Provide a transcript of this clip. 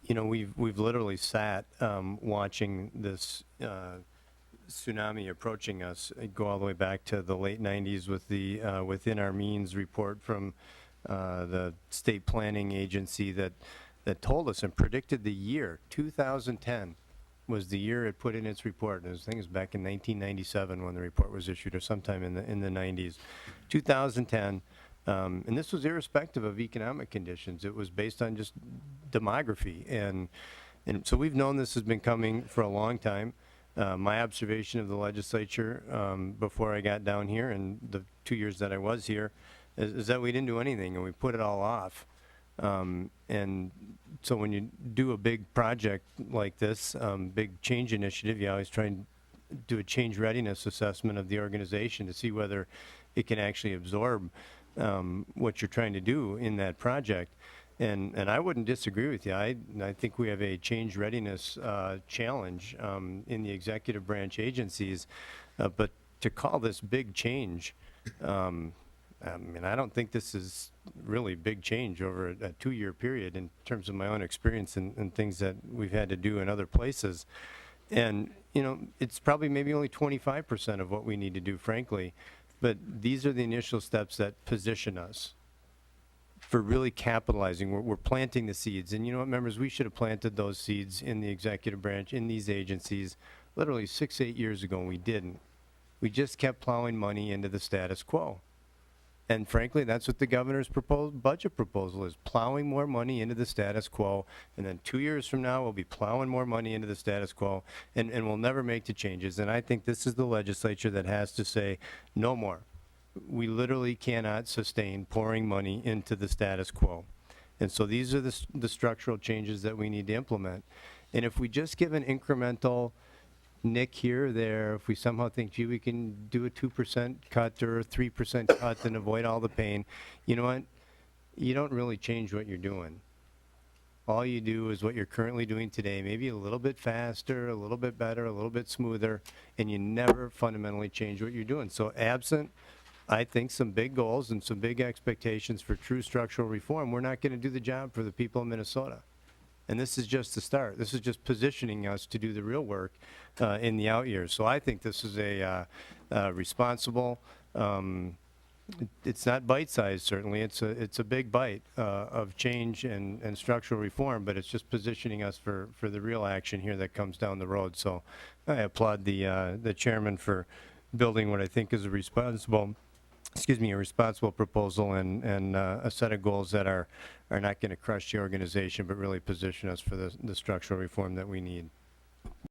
You know, we've literally sat watching this tsunami approaching us. Go all the way back to the late 90s with the within our means report from the state planning agency that told us and predicted the year 2010 was the year it put in its report. And I think it was back in 1997 when the report was issued, or sometime in the 90s. 2010. And this was irrespective of economic conditions. It was based on just demography. And so we've known this has been coming for a long time. My observation of the legislature before I got down here and the 2 years that I was here is that we didn't do anything and we put it all off. And so when you do a big project like this, big change initiative, you always try and do a change readiness assessment of the organization to see whether it can actually absorb what you're trying to do in that project. And I wouldn't disagree with you. I think we have a change readiness challenge in the executive branch agencies, but to call this big change, I mean, I don't think this is really big change over a 2-year period in terms of my own experience and things that we've had to do in other places. And, you know, it's probably maybe only 25% of what we need to do, frankly. But these are the initial steps that position us for really capitalizing. We're planting the seeds. And you know what, members, we should have planted those seeds in the executive branch, in these agencies, literally 6-8 years ago, and we didn't. We just kept plowing money into the status quo. And frankly, that's what the governor's proposed budget proposal is, plowing more money into the status quo. And then 2 years from now, we'll be plowing more money into the status quo, and we'll never make the changes. And I think this is the legislature that has to say, no more. We literally cannot sustain pouring money into the status quo. And so these are the structural changes that we need to implement. And if we just give an incremental nick here or there, if we somehow think, gee, we can do a 2% cut or a 3% cut and avoid all the pain, you know what? You don't really change what you're doing. All you do is what you're currently doing today, maybe a little bit faster, a little bit better, a little bit smoother, and you never fundamentally change what you're doing. So absent, I think, some big goals and some big expectations for true structural reform, we're not going to do the job for the people of Minnesota. And this is just the start. This is just positioning us to do the real work in the out years. So I think this is a responsible, it's not bite-sized, certainly. It's a big bite of change and structural reform, but it's just positioning us for the real action here that comes down the road. So I applaud the chairman for building what I think is a responsible proposal and a set of goals that are not going to crush the organization, but really position us for the structural reform that we need.